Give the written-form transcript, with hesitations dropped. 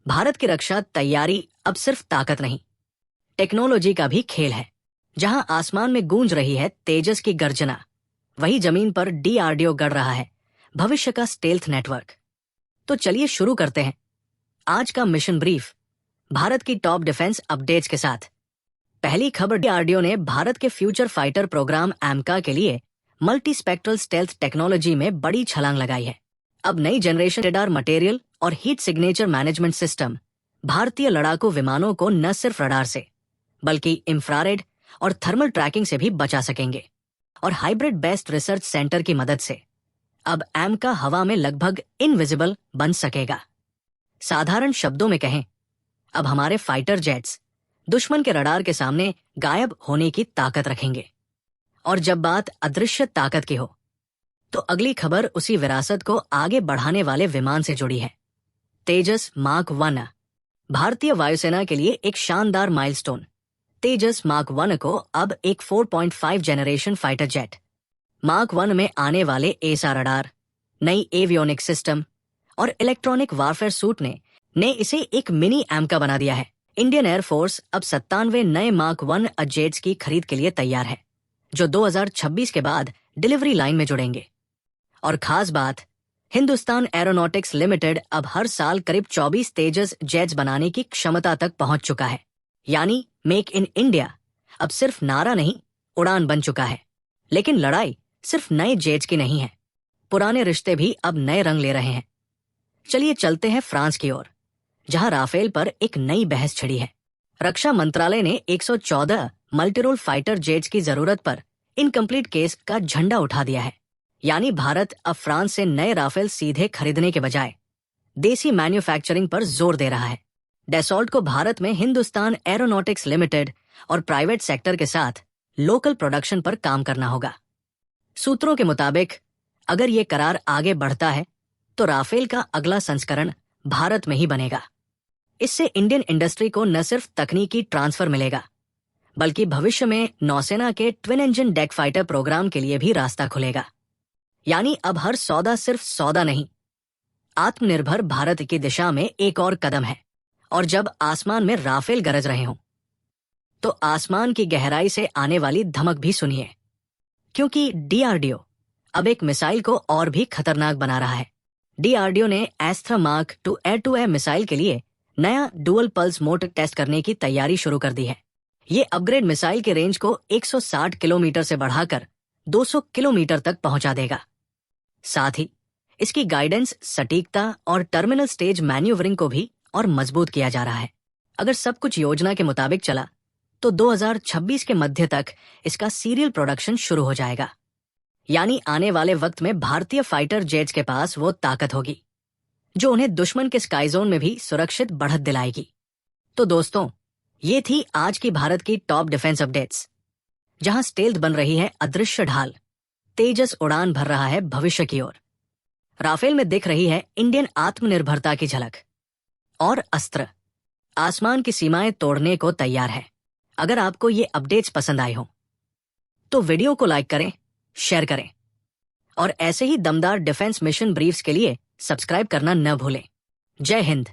भारत की रक्षा तैयारी अब सिर्फ ताकत नहीं, टेक्नोलॉजी का भी खेल है। जहां आसमान में गूंज रही है तेजस की गर्जना, वही जमीन पर डीआरडीओ गढ़ रहा है भविष्य का स्टेल्थ नेटवर्क। तो चलिए शुरू करते हैं आज का मिशन ब्रीफ भारत की टॉप डिफेंस अपडेट्स के साथ। पहली खबर, डीआरडीओ ने भारत के फ्यूचर फाइटर प्रोग्राम एमका के लिए मल्टी स्पेक्ट्रल स्टेल्थ टेक्नोलॉजी में बड़ी छलांग लगाई है। अब नई जनरेशन रडार मटेरियल और हीट सिग्नेचर मैनेजमेंट सिस्टम भारतीय लड़ाकू विमानों को न सिर्फ रडार से बल्कि इंफ्रारेड और थर्मल ट्रैकिंग से भी बचा सकेंगे। और हाइब्रिड बेस्ड रिसर्च सेंटर की मदद से अब एमका हवा में लगभग इनविजिबल बन सकेगा। साधारण शब्दों में कहें, अब हमारे फाइटर जेट्स दुश्मन के रडार के सामने गायब होने की ताकत रखेंगे। और जब बात अदृश्य ताकत की हो, तो अगली खबर उसी विरासत को आगे बढ़ाने वाले विमान से जुड़ी है। तेजस मार्क 1 भारतीय वायुसेना के लिए एक शानदार माइलस्टोन। तेजस मार्क 1 को अब एक 4.5 जेनरेशन फाइटर जेट मार्क 1 में आने वाले एसा रडार, नई एवियोनिक सिस्टम और इलेक्ट्रॉनिक वारफेयर सूट ने इसे एक मिनी एमका बना दिया है। इंडियन एयरफोर्स अब 97 नए मार्क 1 जेट्स की खरीद के लिए तैयार है, जो 2026 के बाद डिलीवरी लाइन में जुड़ेंगे। और खास बात, हिंदुस्तान एरोनॉटिक्स लिमिटेड अब हर साल करीब 24 तेजस जेट्स बनाने की क्षमता तक पहुंच चुका है। यानी मेक इन इंडिया अब सिर्फ नारा नहीं, उड़ान बन चुका है। लेकिन लड़ाई सिर्फ नए जेट्स की नहीं है, पुराने रिश्ते भी अब नए रंग ले रहे हैं। चलिए चलते हैं फ्रांस की ओर, जहां राफेल पर एक नई बहस छिड़ी है। रक्षा मंत्रालय ने 114 मल्टीरोल फाइटर जेट्स की जरूरत पर इनकम्प्लीट केस का झंडा उठा दिया है। यानी भारत अब फ्रांस से नए राफेल सीधे खरीदने के बजाय देसी मैन्युफैक्चरिंग पर जोर दे रहा है। डेसॉल्ट को भारत में हिंदुस्तान एरोनॉटिक्स लिमिटेड और प्राइवेट सेक्टर के साथ लोकल प्रोडक्शन पर काम करना होगा। सूत्रों के मुताबिक अगर ये करार आगे बढ़ता है तो राफेल का अगला संस्करण भारत में ही बनेगा। इससे इंडियन इंडस्ट्री को न सिर्फ तकनीकी ट्रांसफर मिलेगा, बल्कि भविष्य में नौसेना के twin engine deck fighter programme के लिए भी रास्ता खुलेगा। यानी अब हर सौदा सिर्फ सौदा नहीं, आत्मनिर्भर भारत की दिशा में एक और कदम है। और जब आसमान में राफेल गरज रहे हों, तो आसमान की गहराई से आने वाली धमक भी सुनिए, क्योंकि डीआरडीओ अब एक मिसाइल को और भी खतरनाक बना रहा है। डीआरडीओ ने Astra mark 2 air to air missile के लिए नया डुअल पल्स मोटर टेस्ट करने की तैयारी शुरू कर दी है। ये अपग्रेड मिसाइल के रेंज को 160 किलोमीटर से बढ़ाकर 200 किलोमीटर तक पहुंचा देगा। साथ ही इसकी गाइडेंस, सटीकता और टर्मिनल स्टेज मैन्यूवरिंग को भी और मजबूत किया जा रहा है। अगर सब कुछ योजना के मुताबिक चला तो 2026 के मध्य तक इसका सीरियल प्रोडक्शन शुरू हो जाएगा। यानी आने वाले वक्त में भारतीय फाइटर जेट्स के पास वो ताकत होगी जो उन्हें दुश्मन के स्काई जोन में भी सुरक्षित बढ़त दिलाएगी। तो दोस्तों, ये थी आज की भारत की टॉप डिफेंस अपडेट्स, जहां स्टेल्थ बन रही है अदृश्य ढाल, तेजस उड़ान भर रहा है भविष्य की ओर, राफेल में दिख रही है इंडियन आत्मनिर्भरता की झलक, और अस्त्र आसमान की सीमाएं तोड़ने को तैयार है। अगर आपको ये अपडेट्स पसंद आए हो तो वीडियो को लाइक करें, शेयर करें और ऐसे ही दमदार डिफेंस मिशन ब्रीफ्स के लिए सब्सक्राइब करना न भूलें। जय हिंद।